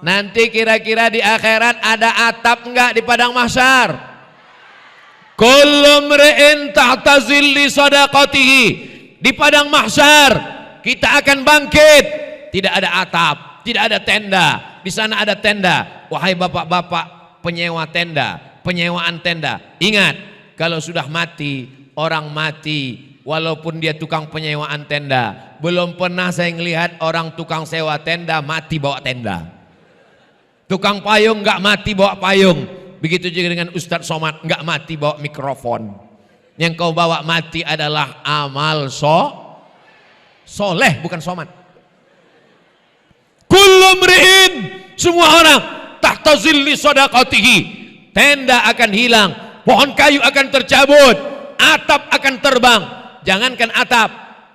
Nanti kira-kira di akhirat ada atap enggak di padang mahsyar? Kullu mri'in tahta zilli shadaqatihi. Di padang mahsyar kita akan bangkit, tidak ada atap, tidak ada tenda. Di sana ada tenda. Wahai bapak-bapak penyewa tenda, penyewaan tenda, ingat, kalau sudah mati, orang mati, walaupun dia tukang penyewaan tenda, belum pernah saya melihat orang tukang sewa tenda mati bawa tenda. Tukang payung nggak mati bawa payung. Begitu juga dengan Ustadz Somad, nggak mati bawa mikrofon. Yang kau bawa mati adalah amal soleh, bukan somad. Kullu mri'in, semua orang tahta zilli shadaqatihi. Tenda akan hilang, pohon kayu akan tercabut, atap akan terbang. Jangankan atap,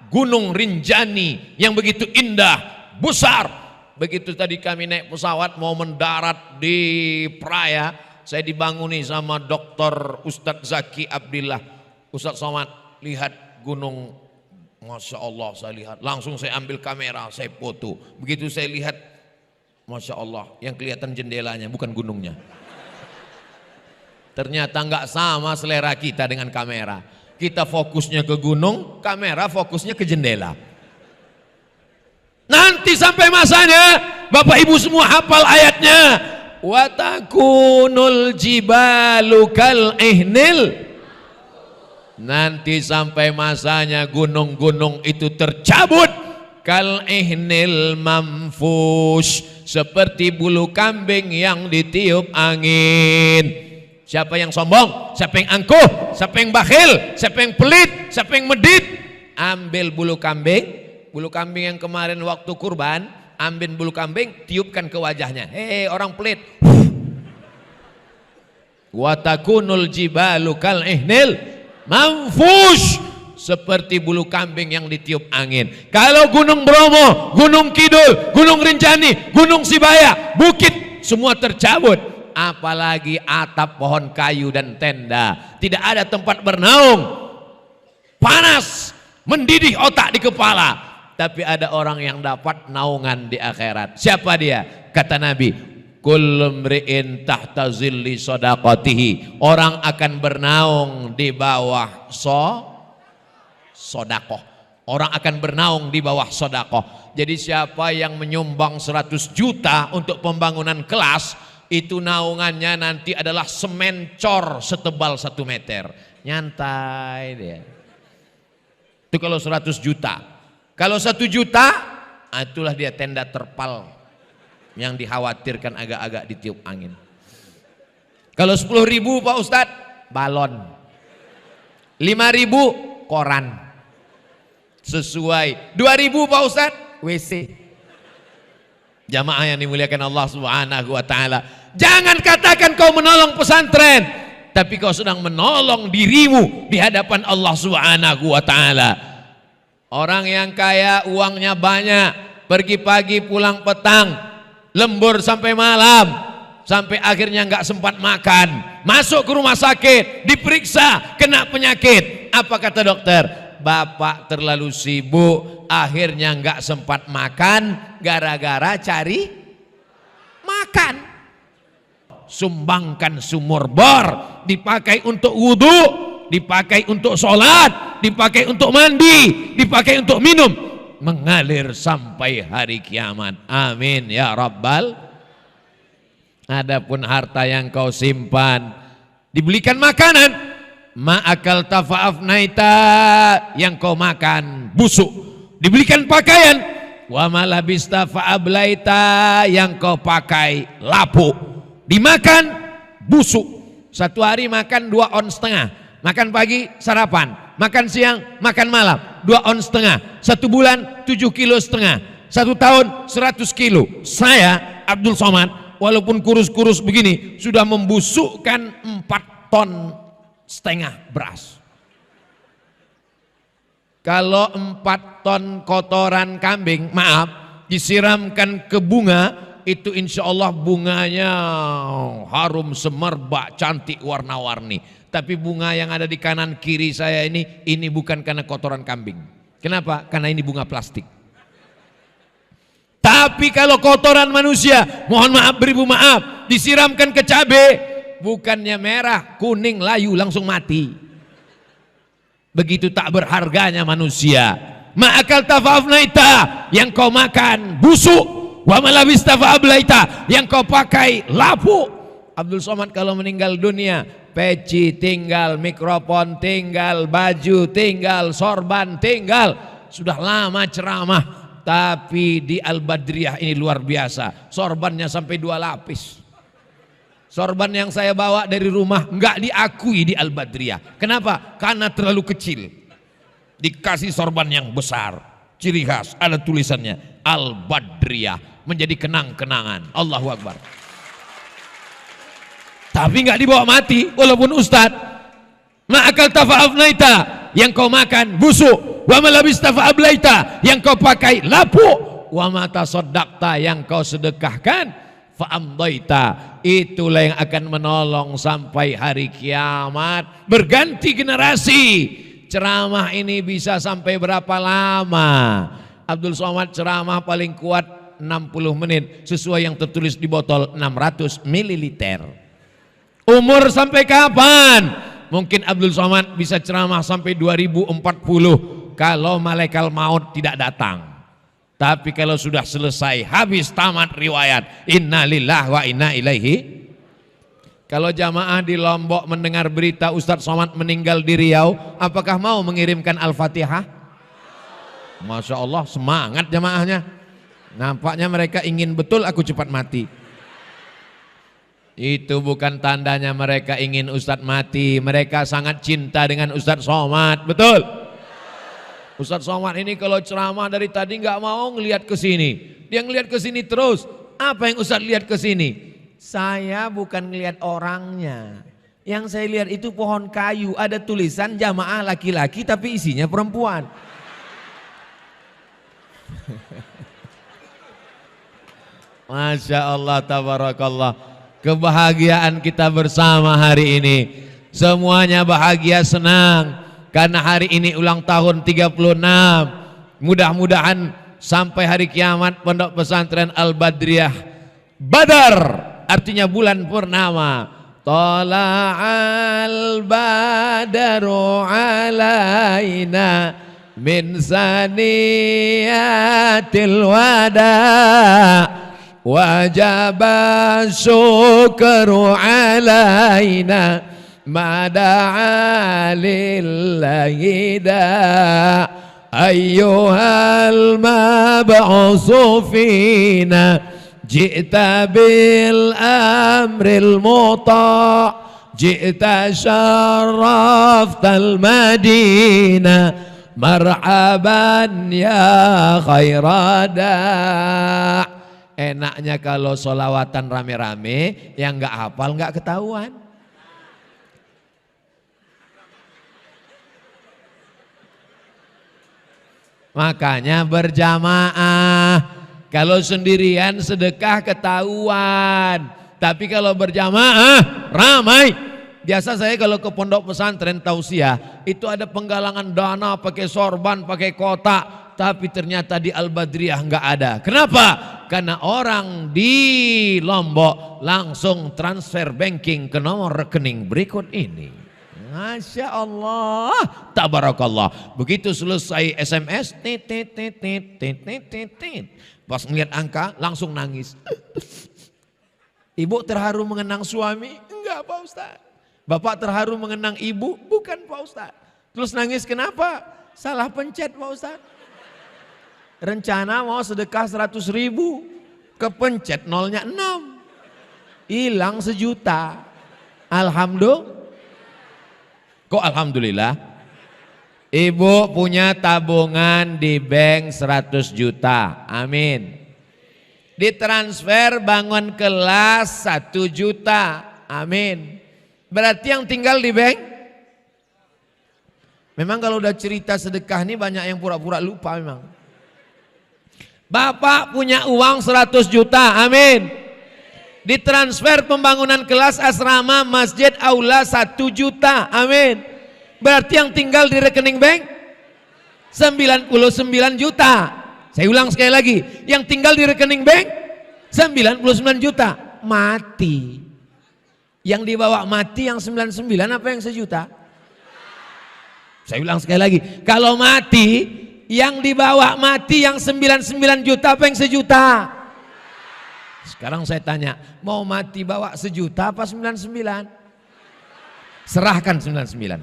Gunung Rinjani yang begitu indah, besar. Begitu tadi kami naik pesawat mau mendarat di Praia, saya dibanguni sama Dr. Ustadz Zaki Abdillah. Ustadz Somad, lihat gunung, Masya Allah, saya lihat. Langsung saya ambil kamera, saya foto. Begitu saya lihat, Masya Allah, yang kelihatan jendelanya bukan gunungnya. Ternyata nggak sama selera kita dengan kamera. Kita fokusnya ke gunung, kamera fokusnya ke jendela. Nanti sampai masanya, Bapak Ibu semua hafal ayatnya. Wa takunul jibalu kal ihnil. Nanti sampai masanya gunung-gunung itu tercabut kal ihnil manfush, seperti bulu kambing yang ditiup angin. Siapa yang sombong? Siapa yang angkuh? Siapa yang bakhil? Siapa yang pelit? Siapa yang medit? Ambil bulu kambing. Bulu kambing yang kemarin waktu kurban, ambil bulu kambing, tiupkan ke wajahnya. Hei orang pelit. Wa takunul jibalu kal ihnil manfush, seperti bulu kambing yang ditiup angin. Kalau Gunung Bromo, Gunung Kidul, Gunung Rinjani, Gunung Sibaya, bukit semua tercabut, apalagi atap pohon kayu dan tenda. Tidak ada tempat bernaung, panas, mendidih otak di kepala. Tapi ada orang yang dapat naungan di akhirat. Siapa dia? Kata Nabi, kullu mri'in tahta zilli shadaqatihi. Orang akan bernaung di bawah sodakoh. Orang akan bernaung di bawah sodakoh. Jadi siapa yang menyumbang 100 juta untuk pembangunan kelas, itu naungannya nanti adalah semen cor setebal 1 meter. Nyantai dia. Itu kalau 100 juta. Kalau 1 juta, itulah dia tenda terpal yang dikhawatirkan agak-agak ditiup angin. Kalau 10.000 Pak Ustadz, balon. 5.000 koran. Sesuai. 2.000 Pak Ustadz, WC. Jamaah yang dimuliakan Allah Subhanahu wa taala. Jangan katakan kau menolong pesantren, tapi kau sedang menolong dirimu di hadapan Allah Subhanahu wa taala. Orang yang kaya uangnya banyak, pergi pagi pulang petang, lembur sampai malam, sampai akhirnya nggak sempat makan, masuk ke rumah sakit, diperiksa, kena penyakit. Apa kata dokter? Bapak terlalu sibuk, akhirnya nggak sempat makan, gara-gara cari makan. Sumbangkan sumur bor, dipakai untuk wudhu, dipakai untuk sholat, dipakai untuk mandi, dipakai untuk minum, mengalir sampai hari kiamat. Amin ya rabbal. Adapun harta yang kau simpan, dibelikan makanan, ma'akal tafa'afnaita, yang kau makan busuk. Dibelikan pakaian, wa malabista fa'ablaita, yang kau pakai lapuk. Dimakan busuk. Satu hari makan 2,5 ons. Makan pagi sarapan, makan siang, makan malam, 2,5 ons. 1 bulan 7,5 kilo. 1 tahun 100 kilo. Saya Abdul Somad, walaupun kurus-kurus begini, sudah membusukkan 4,5 ton beras. Kalau 4 ton kotoran kambing, maaf, disiramkan ke bunga, itu insya Allah bunganya harum semerbak, cantik, warna-warni. Tapi bunga yang ada di kanan kiri saya ini bukan karena kotoran kambing. Kenapa? Karena ini bunga plastik. Tapi Tapi kalau kotoran manusia, mohon maaf beribu maaf, disiramkan ke cabai, bukannya merah, kuning, layu, langsung mati. Begitu tak berharganya manusia. Ma'akal tafa'afnaita, yang kau makan busuk. Wa malabis tafa'ablaita, yang kau pakai lapuk. Abdul Somad kalau meninggal dunia, peci tinggal, mikrofon tinggal, baju tinggal, sorban tinggal. Sudah lama ceramah, tapi di Al-Badriyah ini luar biasa. Sorbannya sampai 2 lapis. Sorban yang saya bawa dari rumah enggak diakui di Al-Badriyah. Kenapa? Karena terlalu kecil. Dikasih sorban yang besar. Ciri khas, ada tulisannya Al-Badriyah, menjadi kenang-kenangan. Allahu Akbar. Tapi enggak dibawa mati, walaupun ustad. Ma'akal tafa'afnaita, yang kau makan busuk. Wa malabis tafa'ablaita, yang kau pakai lapuk. Wa mata soddakta, yang kau sedekahkan. Fa'amdaita, itulah yang akan menolong sampai hari kiamat. Berganti generasi. Ceramah ini bisa sampai berapa lama? Abdul Somad ceramah paling kuat 60 menit sesuai yang tertulis di botol 600 ml. Umur sampai kapan? Mungkin Abdul Somad bisa ceramah sampai 2040 kalau malaikat maut tidak datang. Tapi kalau sudah selesai, habis tamat riwayat, inna lillahi wa inna ilaihi. Kalau jamaah di Lombok mendengar berita Ustadz Somad meninggal di Riau, apakah mau mengirimkan Al-Fatihah? Masya Allah, semangat jamaahnya. Nampaknya mereka ingin betul aku cepat mati. Itu bukan tandanya mereka ingin Ustadz mati. Mereka sangat cinta dengan Ustadz Somad, betul? Ustadz Somad ini kalau ceramah dari tadi nggak mau ngelihat ke sini. Dia ngelihat ke sini terus. Apa yang Ustadz lihat ke sini? Saya bukan ngelihat orangnya. Yang saya lihat itu pohon kayu, ada tulisan jamaah laki-laki tapi isinya perempuan. Masya Allah, tabarakallah. Kebahagiaan kita bersama hari ini. Semuanya bahagia, senang. Karena hari ini ulang tahun 36. Mudah-mudahan sampai hari kiamat Pondok Pesantren Al-Badriyah Badar, artinya bulan purnama. Tala'al badaru alaina min saniyatil wada' wajaba syukru alaina mada'a lillahi da' ayyuhal mab'usu fina ji'ta bil amril muta' ji'ta syarraftal madina marhaban ya khairada'. Enaknya kalau solawatan rame-rame, yang nggak hafal nggak ketahuan. Makanya berjamaah. Kalau sendirian sedekah ketahuan. Tapi kalau berjamaah ramai. Biasa saya kalau ke pondok pesantren tausiah itu ada penggalangan dana pakai sorban, pakai kotak. Tapi ternyata di Al-Badriyah nggak ada. Kenapa? Karena orang di Lombok langsung transfer banking ke nomor rekening berikut ini. Masya Allah, tabarakallah. Begitu selesai SMS, pas ngeliat angka langsung nangis. Ibu terharu mengenang suami? Enggak Pak Ustaz. Bapak terharu mengenang ibu? Bukan Pak Ustaz. Terus nangis kenapa? Salah pencet Pak Ustaz. Rencana mau sedekah 100.000, kepencet nolnya 6, hilang 1 juta. Alhamdulillah. Kok alhamdulillah? Ibu punya tabungan di bank 100 juta. Amin. Ditransfer bangun kelas 1 juta. Amin. Berarti yang tinggal di bank? Memang kalau udah cerita sedekah ini banyak yang pura-pura lupa memang. Bapak punya uang 100 juta. Amin. Ditransfer pembangunan kelas asrama, masjid, aula 1 juta. Amin. Berarti yang tinggal di rekening bank 99 juta. Saya ulang sekali lagi, yang tinggal di rekening bank 99 juta mati. Yang dibawa mati yang 99 apa yang 1 juta? Saya ulang sekali lagi, kalau mati yang dibawa mati yang 99 juta apa yang 1 juta? Sekarang saya tanya, mau mati bawa 1 juta apa 99? Serahkan 99.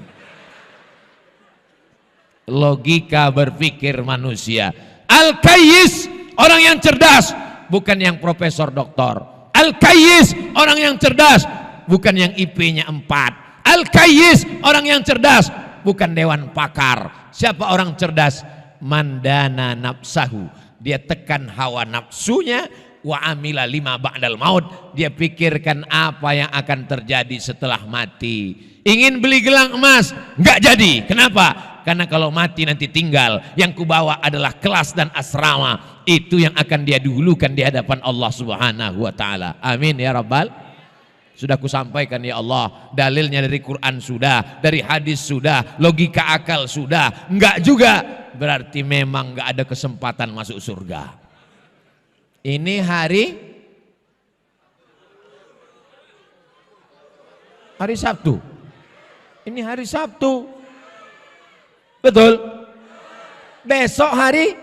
Logika berpikir manusia. Al-Kayyis, orang yang cerdas, bukan yang profesor doktor. Al-Kayyis, orang yang cerdas, bukan yang IP-nya 4. Al-Kayyis, orang yang cerdas, bukan dewan pakar. Siapa orang cerdas? Mandana nafsahu. Dia tekan hawa nafsunya. Wa amila lima ba'dal maut. Dia pikirkan apa yang akan terjadi setelah mati. Ingin beli gelang emas, nggak jadi. Kenapa? Karena kalau mati nanti tinggal. Yang kubawa adalah kelas dan asrama. Itu yang akan dia dahulukan di hadapan Allah Subhanahu wa ta'ala. Amin ya Rabbal. Sudah kusampaikan ya Allah. Dalilnya dari Quran sudah, dari hadis sudah, logika akal sudah. Enggak juga. Berarti memang enggak ada kesempatan masuk surga. Ini hari Sabtu. Ini hari Sabtu. Betul? Besok hari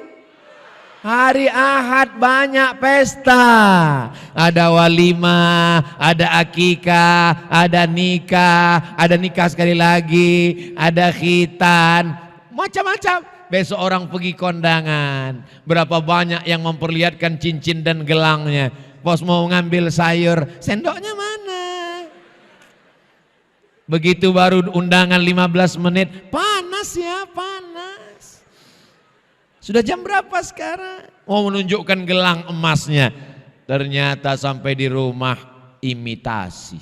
Ahad, banyak pesta. Ada walimah, ada akikah, ada nikah sekali lagi, ada khitan, macam-macam. Besok orang pergi kondangan. Berapa banyak yang memperlihatkan cincin dan gelangnya. Bos mau ngambil sayur, sendoknya mana? Begitu baru undangan 15 menit, panas ya, panas. Sudah jam berapa sekarang? Mau menunjukkan gelang emasnya. Ternyata sampai di rumah imitasi.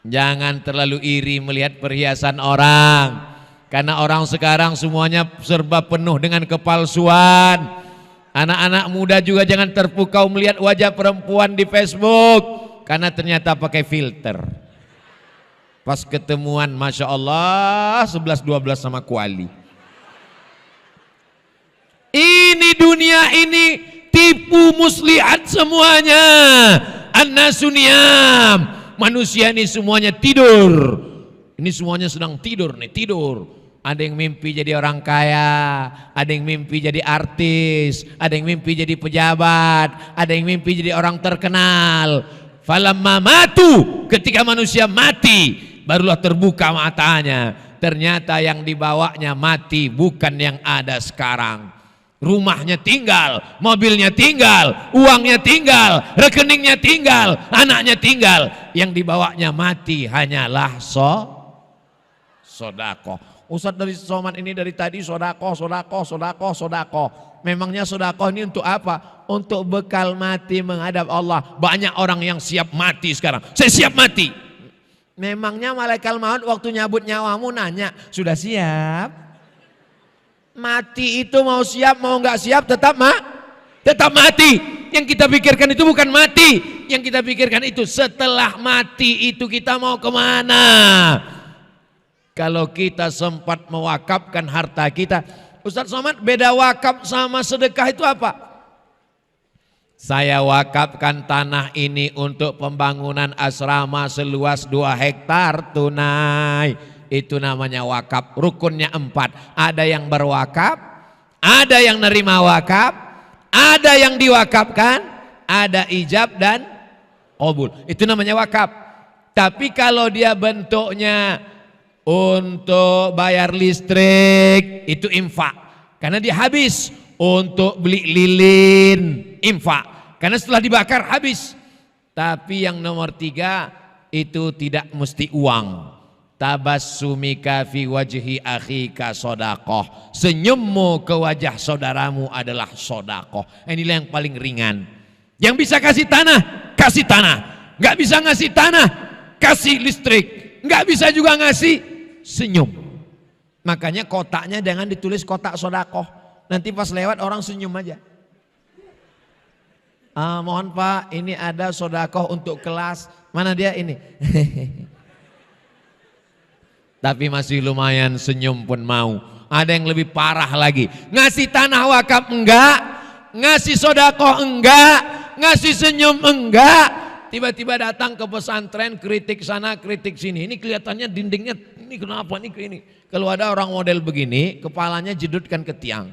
Jangan terlalu iri melihat perhiasan orang. Karena orang sekarang semuanya serba penuh dengan kepalsuan. Anak-anak muda juga jangan terpukau melihat wajah perempuan di Facebook. Karena ternyata pakai filter. Pas ketemuan Masya Allah 11-12 sama kuali. Ini dunia ini tipu muslihat semuanya. An-nasuniyam. Manusia ini semuanya tidur. Ini semuanya sedang tidur nih, tidur. Ada yang mimpi jadi orang kaya, ada yang mimpi jadi artis, ada yang mimpi jadi pejabat, ada yang mimpi jadi orang terkenal. Falamma matu, ketika manusia mati, barulah terbuka matanya. Ternyata yang dibawanya mati, bukan yang ada sekarang. Rumahnya tinggal, mobilnya tinggal, uangnya tinggal, rekeningnya tinggal, anaknya tinggal. Yang dibawanya mati hanyalah sodako. Ustadz dari Somad ini dari tadi sodako. Memangnya sodako ini untuk apa? Untuk bekal mati menghadap Allah. Banyak orang yang siap mati sekarang. Saya siap mati. Memangnya malaikat maut waktu nyabut nyawamu nanya, sudah siap? Mati itu mau siap mau nggak siap tetap mati. Yang kita pikirkan itu bukan mati. Yang kita pikirkan itu setelah mati itu kita mau kemana? Kalau kita sempat mewakafkan harta kita, Ustadz Somad, beda wakaf sama sedekah itu apa? Saya wakafkan tanah ini untuk pembangunan asrama seluas 2 hektar tunai. Itu namanya wakaf. Rukunnya 4. Ada yang berwakaf, ada yang nerima wakaf, ada yang diwakafkan, ada ijab dan qabul. Itu namanya wakaf. Tapi kalau dia bentuknya untuk bayar listrik, itu infak. Karena dia habis. Untuk beli lilin, infak. Karena setelah dibakar habis. Tapi yang nomor 3 itu tidak mesti uang. Tabassumika fi wajhi akhika sodakoh. Senyummu ke wajah saudaramu adalah sodakoh. Inilah yang paling ringan. Yang bisa kasih tanah, kasih tanah. Gak bisa ngasih tanah, kasih listrik. Gak bisa juga ngasih senyum. Makanya kotaknya jangan ditulis kotak sodakoh. Nanti pas lewat orang senyum aja. Mohon Pak, ini ada sodakoh untuk kelas. Mana dia ini? Tapi masih lumayan senyum pun mau. Ada yang lebih parah lagi. Ngasih tanah wakaf enggak, ngasih sodakoh enggak, ngasih senyum enggak. Tiba-tiba datang ke pesantren, kritik sana, kritik sini. Ini kelihatannya dindingnya, ini kenapa ini. Kalau ada orang model begini, kepalanya jedutkan ke tiang.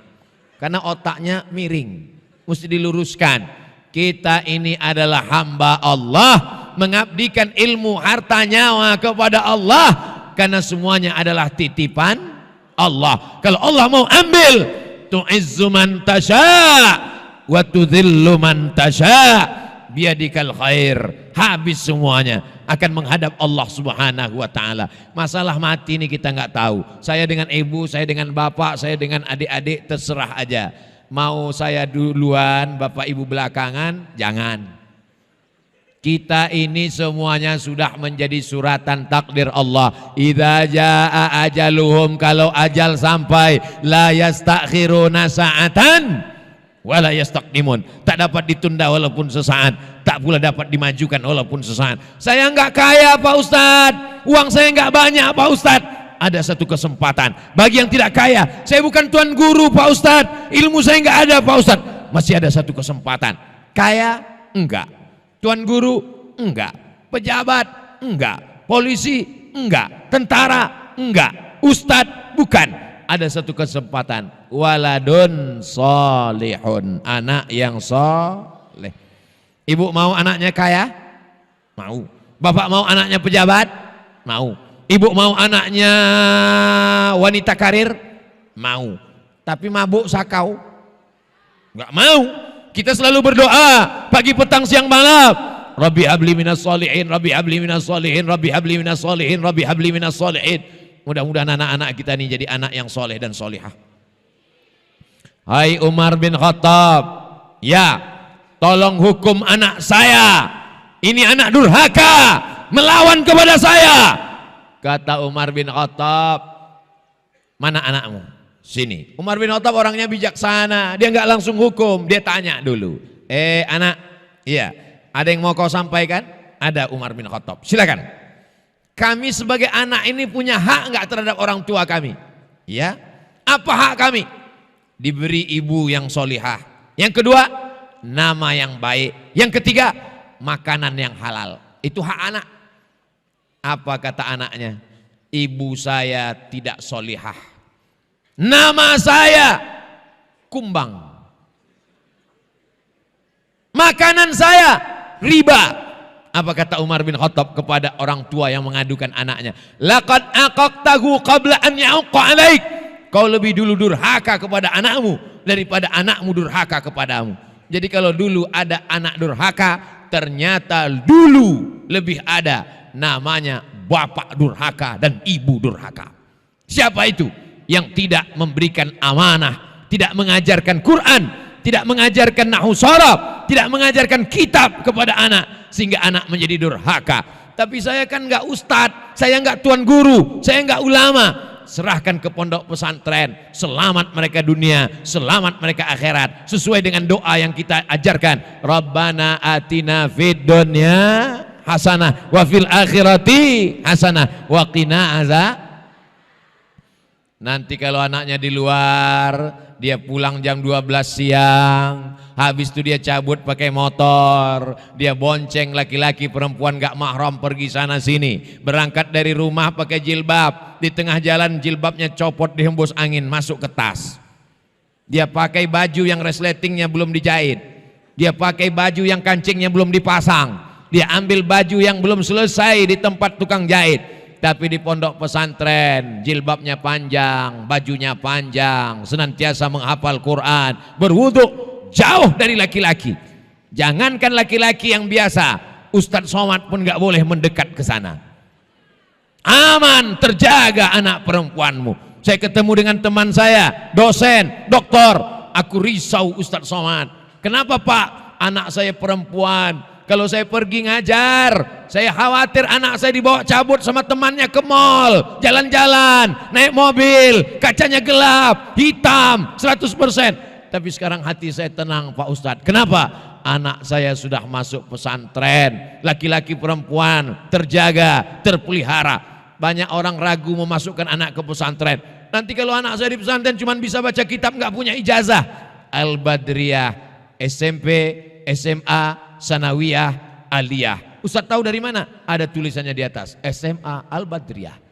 Karena otaknya miring, mesti diluruskan. Kita ini adalah hamba Allah, mengabdikan ilmu harta nyawa kepada Allah. Karena semuanya adalah titipan Allah. Kalau Allah mau ambil, tu'izzu man tasya' wa tudhillu man tasya' biadikal khair. Habis semuanya, akan menghadap Allah Subhanahu wa taala. Masalah mati ini kita nggak tahu. Saya dengan ibu, saya dengan bapak, saya dengan adik-adik, terserah aja. Mau saya duluan, bapak ibu belakangan, jangan. Kita ini semuanya sudah menjadi suratan takdir Allah. Idza jaa ajaluhum, kalau ajal sampai, la yastakhiruna sa'atan wa la yastaqdimun. Tak dapat ditunda walaupun sesaat, tak pula dapat dimajukan walaupun sesaat. Saya enggak kaya Pak Ustadz, uang saya enggak banyak Pak Ustadz. Ada satu kesempatan bagi yang tidak kaya. Saya bukan tuan guru Pak Ustadz, ilmu saya enggak ada Pak Ustadz. Masih ada satu kesempatan. Kaya enggak, tuan guru enggak, pejabat enggak, polisi enggak, tentara enggak, ustadz bukan. Ada satu kesempatan, waladun solihun, anak yang soleh. Ibu mau anaknya kaya? Mau. Bapak mau anaknya pejabat? Mau. Ibu mau anaknya wanita karir? Mau. Tapi mabuk sakau? Enggak mau. Kita selalu berdoa pagi petang siang malam. Rabbi habli minas sholihin, Rabbi habli minas sholihin, Rabbi habli minas sholihin, Rabbi habli minas sholihin. Mudah-mudahan anak-anak kita ini jadi anak yang soleh dan solihah. Hai Umar bin Khattab, ya, tolong hukum anak saya. Ini anak durhaka, melawan kepada saya. Kata Umar bin Khattab, mana anakmu? Sini. Umar bin Khattab orangnya bijaksana, dia nggak langsung hukum, dia tanya dulu. Anak, iya, ada yang mau kau sampaikan? Ada Umar bin Khattab, silakan. Kami sebagai anak ini punya hak nggak terhadap orang tua kami? Ya, apa hak kami? Diberi ibu yang solihah. Yang kedua, nama yang baik. Yang ketiga, makanan yang halal. Itu hak anak. Apa kata anaknya? Ibu saya tidak solihah, nama saya kumbang, makanan saya riba. Apa kata Umar bin Khattab kepada orang tua yang mengadukan anaknya? Laqad aqaqtahu qabla an ya'uqqa 'alaik. Kau lebih dulu durhaka kepada anakmu daripada anakmu durhaka kepadamu. Jadi kalau dulu ada anak durhaka, ternyata dulu lebih ada namanya bapak durhaka dan ibu durhaka. Siapa itu? Yang tidak memberikan amanah, tidak mengajarkan Quran, tidak mengajarkan nahwu sharaf, tidak mengajarkan kitab kepada anak, sehingga anak menjadi durhaka. Tapi saya kan enggak ustadz, saya enggak tuan guru, saya enggak ulama. Serahkan ke pondok pesantren, selamat mereka dunia, selamat mereka akhirat, sesuai dengan doa yang kita ajarkan. Rabbana atina fid dunya hasanah wa fil akhirati hasanah wa qina azab. Nanti kalau anaknya di luar, dia pulang jam 12 siang, habis itu dia cabut pakai motor, dia bonceng laki-laki perempuan gak mahram pergi sana sini, berangkat dari rumah pakai jilbab, di tengah jalan jilbabnya copot dihembus angin masuk ke tas. Dia pakai baju yang resletingnya belum dijahit, dia pakai baju yang kancingnya belum dipasang, dia ambil baju yang belum selesai di tempat tukang jahit. Tapi di pondok pesantren jilbabnya panjang, bajunya panjang, senantiasa menghafal Quran, berwudu, jauh dari laki-laki. Jangankan laki-laki yang biasa, Ustadz Somad pun gak boleh mendekat ke sana. Aman, terjaga anak perempuanmu. Saya ketemu dengan teman saya, dosen, doktor, aku risau Ustadz Somad. Kenapa Pak? Anak saya perempuan. Kalau saya pergi ngajar, saya khawatir anak saya dibawa cabut sama temannya ke mall, jalan-jalan, naik mobil, kacanya gelap, hitam, 100%. Tapi sekarang hati saya tenang Pak Ustadz. Kenapa? Anak saya sudah masuk pesantren, laki-laki perempuan, terjaga, terpelihara. Banyak orang ragu memasukkan anak ke pesantren. Nanti kalau anak saya di pesantren cuma bisa baca kitab, nggak punya ijazah. Al-Badriyah, SMP, SMA, Sanawiyah, Aliyah. Ustaz tahu dari mana? Ada tulisannya di atas, SMA Al-Badriyah.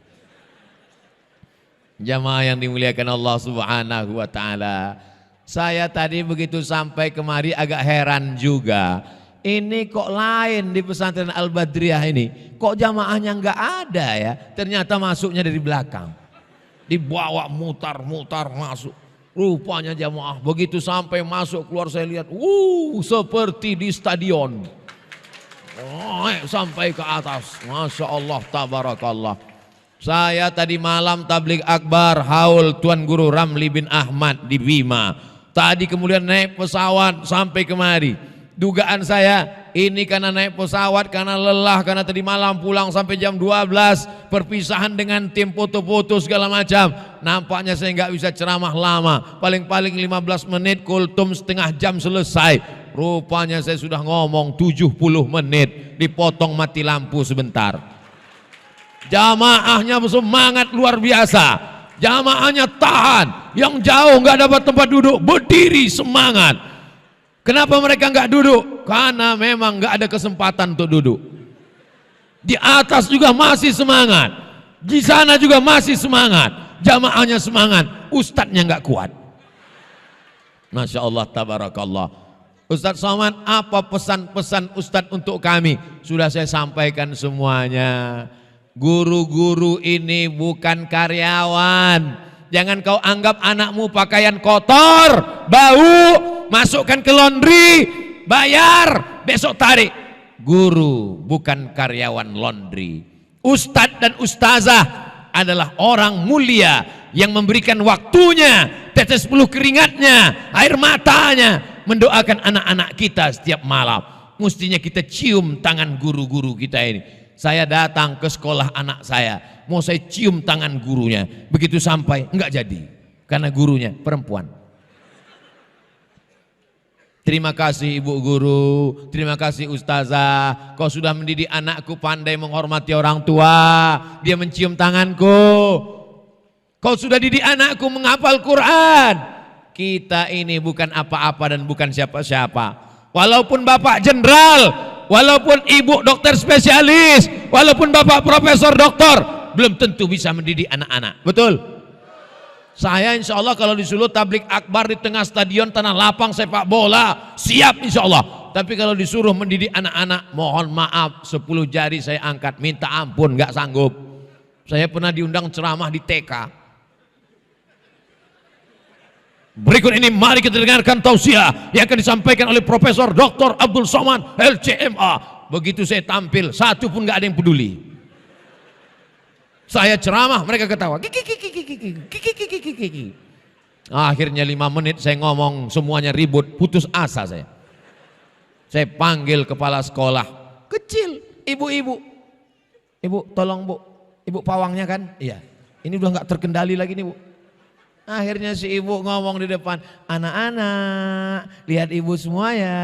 Jamaah yang dimuliakan Allah Subhanahu wa taala. Saya tadi begitu sampai kemari agak heran juga. Ini kok lain di pesantren Al-Badriyah ini. Kok jamaahnya enggak ada ya? Ternyata masuknya dari belakang. Dibawa mutar-mutar masuk. Rupanya jamaah begitu sampai masuk keluar saya lihat, seperti di stadion. Sampai ke atas. Masya Allah, tabarakallah. Saya tadi malam tabligh akbar haul Tuan Guru Ramli bin Ahmad di Bima. Tadi kemudian naik pesawat sampai kemari. Dugaan saya ini karena naik pesawat, karena lelah, karena tadi malam pulang sampai jam 12. Perpisahan dengan tim foto-foto segala macam. Nampaknya saya nggak bisa ceramah lama. Paling-paling 15 menit, kultum setengah jam selesai. Rupanya saya sudah ngomong 70 menit. Dipotong mati lampu sebentar. Jamaahnya bersemangat luar biasa. Jamaahnya tahan, yang jauh nggak dapat tempat duduk berdiri semangat. Kenapa mereka nggak duduk? Karena memang nggak ada kesempatan untuk duduk. Di atas juga masih semangat, di sana juga masih semangat. Jamaahnya semangat, ustadznya nggak kuat. Masya Allah, tabarakallah. Ustadz Somad, apa pesan-pesan Ustadz untuk kami? Sudah saya sampaikan semuanya. Guru-guru ini bukan karyawan. Jangan kau anggap anakmu pakaian kotor, bau, masukkan ke laundry, bayar, besok tarik. Guru bukan karyawan laundry. Ustadz dan ustazah adalah orang mulia yang memberikan waktunya, tetes peluh keringatnya, air matanya, mendoakan anak-anak kita setiap malam. Mestinya kita cium tangan guru-guru kita ini. Saya datang ke sekolah anak saya, mau saya cium tangan gurunya. Begitu sampai, enggak jadi. Karena gurunya perempuan. Terima kasih ibu guru, terima kasih ustazah. Kau sudah mendidik anakku pandai menghormati orang tua. Dia mencium tanganku. Kau sudah didik anakku menghafal Quran. Kita ini bukan apa-apa dan bukan siapa-siapa. Walaupun bapak jenderal, walaupun ibu dokter spesialis, walaupun bapak profesor doktor, belum tentu bisa mendidik anak-anak. Betul? Saya insya Allah kalau disuruh tabligh akbar di tengah stadion tanah lapang sepak bola, siap insya Allah. Tapi kalau disuruh mendidik anak-anak, mohon maaf, 10 jari saya angkat, minta ampun, gak sanggup. Saya pernah diundang ceramah di TK. Berikut ini mari kita dengarkan tausiah yang akan disampaikan oleh Profesor Dr. Abdul Somad LCMA. Begitu saya tampil, satu pun gak ada yang peduli. Saya ceramah, mereka ketawa. Akhirnya 5 menit saya ngomong, semuanya ribut, putus asa saya. Saya panggil kepala sekolah kecil, ibu-ibu. Ibu tolong bu, ibu pawangnya kan? Iya, ini udah gak terkendali lagi nih bu. Akhirnya si ibu ngomong di depan, anak-anak lihat ibu semua ya.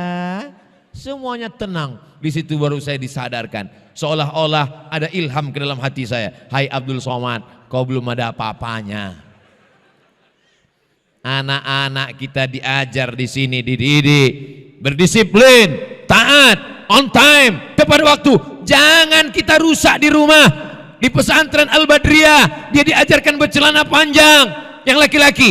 Semuanya tenang. Di situ baru saya disadarkan. Seolah-olah ada ilham ke dalam hati saya. Hai Abdul Somad, kau belum ada apa-apanya. Anak-anak kita diajar di sini, dididik, berdisiplin, taat, on time, tepat waktu. Jangan kita rusak di rumah. Di pesantren Al-Badriyah dia diajarkan bercelana panjang. Yang laki-laki,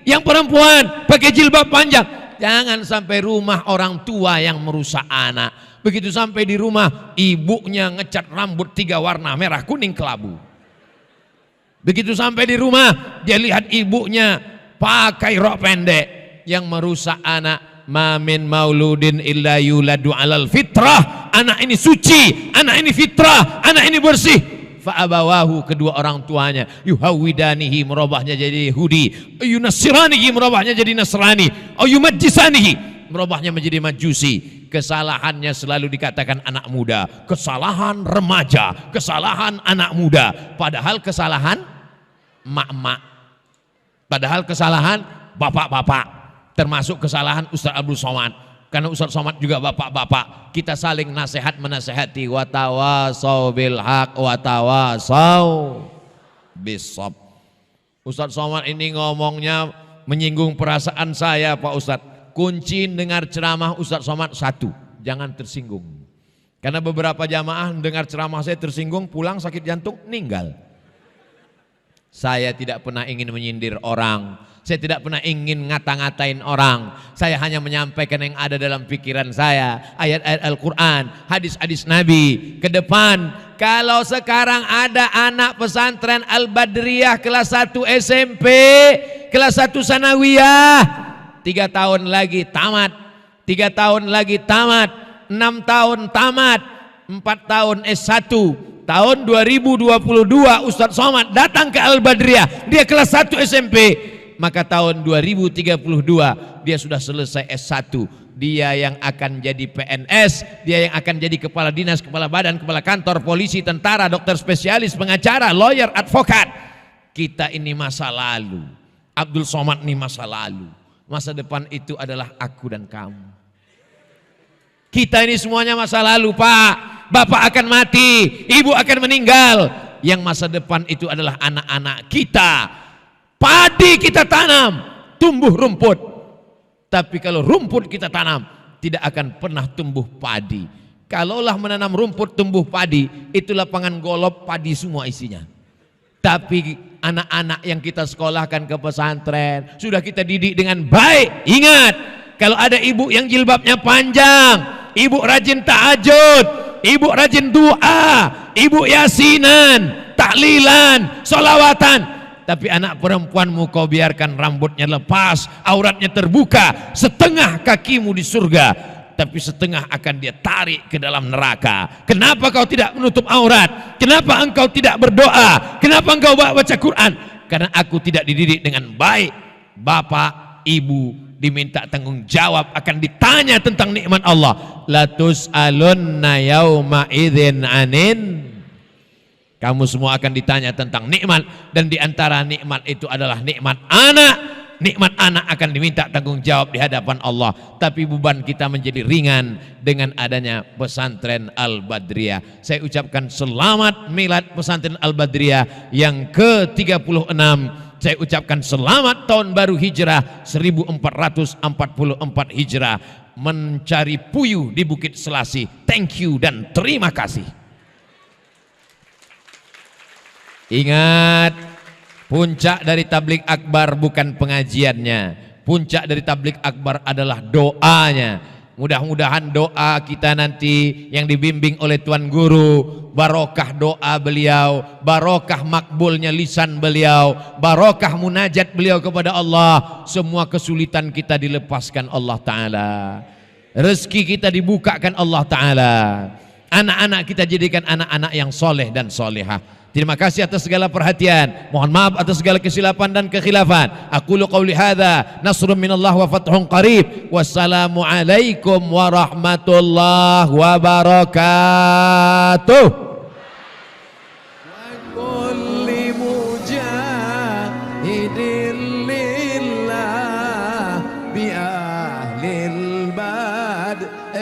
yang perempuan pakai jilbab panjang. Jangan sampai rumah orang tua yang merusak anak. Begitu sampai di rumah, ibunya ngecat rambut 3 warna, merah, kuning, kelabu. Begitu sampai di rumah, dia lihat ibunya pakai rok pendek, yang merusak anak. Ma min mauludin illa yuladu alal fitrah. Anak ini suci, anak ini fitrah, anak ini bersih. Fa'abawahu, kedua orang tuanya, yuhawidanihi, merubahnya jadi Yahudi, yunasiranihi, merubahnya jadi Nasrani, yumajjisanihi, merubahnya menjadi Majusi. Kesalahannya selalu dikatakan anak muda, kesalahan remaja, kesalahan anak muda, padahal kesalahan mak-mak, padahal kesalahan bapak-bapak, termasuk kesalahan Ustaz Abdul Somad. Karena Ustaz Somad juga bapak-bapak, kita saling nasihat menasehati. Watawasau bil haq watawasau bisab. Ustadz Somad ini ngomongnya menyinggung perasaan saya Pak Ustadz. Kunci dengar ceramah Ustadz Somad satu, jangan tersinggung. Karena beberapa jamaah dengar ceramah saya tersinggung, pulang sakit jantung, meninggal. Saya tidak pernah ingin menyindir orang, saya tidak pernah ingin ngata-ngatain orang. Saya hanya menyampaikan yang ada dalam pikiran saya, ayat-ayat Al-Quran, hadis-hadis Nabi. Ke depan, kalau sekarang ada anak pesantren Al-Badriyah kelas 1 SMP, kelas 1 Sanawiyah, 3 tahun lagi tamat, 3 tahun lagi tamat, 6 tahun tamat, 4 tahun S1. Tahun 2022 Ustadz Somad datang ke Al-Badriyah, dia kelas 1 SMP, maka tahun 2032 dia sudah selesai S1. Dia yang akan jadi PNS, dia yang akan jadi kepala dinas, kepala badan, kepala kantor, polisi, tentara, dokter spesialis, pengacara, lawyer, advokat. Kita ini masa lalu, Abdul Somad ini masa lalu. Masa depan itu adalah aku dan kamu. Kita ini semuanya masa lalu Pak. Bapak akan mati, ibu akan meninggal. Yang masa depan itu adalah anak-anak kita. Padi kita tanam, tumbuh rumput. Tapi kalau rumput kita tanam, tidak akan pernah tumbuh padi. Kalaulah menanam rumput tumbuh padi, itu lapangan golf padi semua isinya. Tapi anak-anak yang kita sekolahkan ke pesantren, sudah kita didik dengan baik. Ingat, kalau ada ibu yang jilbabnya panjang, ibu rajin tahajud, ibu rajin doa, ibu yasinan, tahlilan, solawatan. Tapi anak perempuanmu kau biarkan rambutnya lepas, auratnya terbuka, setengah kakimu di surga, tapi setengah akan dia tarik ke dalam neraka. Kenapa kau tidak menutup aurat? Kenapa engkau tidak berdoa? Kenapa engkau baca Quran? Karena aku tidak dididik dengan baik. Bapak, ibu diminta tanggung jawab, akan ditanya tentang nikmat Allah. Latus alunna yauma idzin anin. Kamu semua akan ditanya tentang nikmat, dan diantara nikmat itu adalah nikmat anak. Nikmat anak akan diminta tanggung jawab di hadapan Allah. Tapi beban kita menjadi ringan dengan adanya pesantren Al-Badriyah. Saya ucapkan selamat milad pesantren Al-Badriyah yang ke-36. Saya ucapkan selamat tahun baru Hijrah 1444 Hijrah, mencari puyuh di Bukit Selasi. Thank you dan terima kasih. Ingat, puncak dari tabligh akbar bukan pengajiannya. Puncak dari tabligh akbar adalah doanya. Mudah-mudahan doa kita nanti yang dibimbing oleh Tuan Guru, barokah doa beliau, barokah makbulnya lisan beliau, barokah munajat beliau kepada Allah. Semua kesulitan kita dilepaskan Allah Ta'ala, rezeki kita dibukakan Allah Ta'ala, anak-anak kita jadikan anak-anak yang soleh dan solehah. Terima kasih atas segala perhatian. Mohon maaf atas segala kesilapan dan kekhilafan. Aqulu qauli hadza, nasrun minallah wa fathun qarib. Wassalamu alaikum warahmatullahi wabarakatuh. Wa kulli mujahidin lillah bi ahlil badriyah.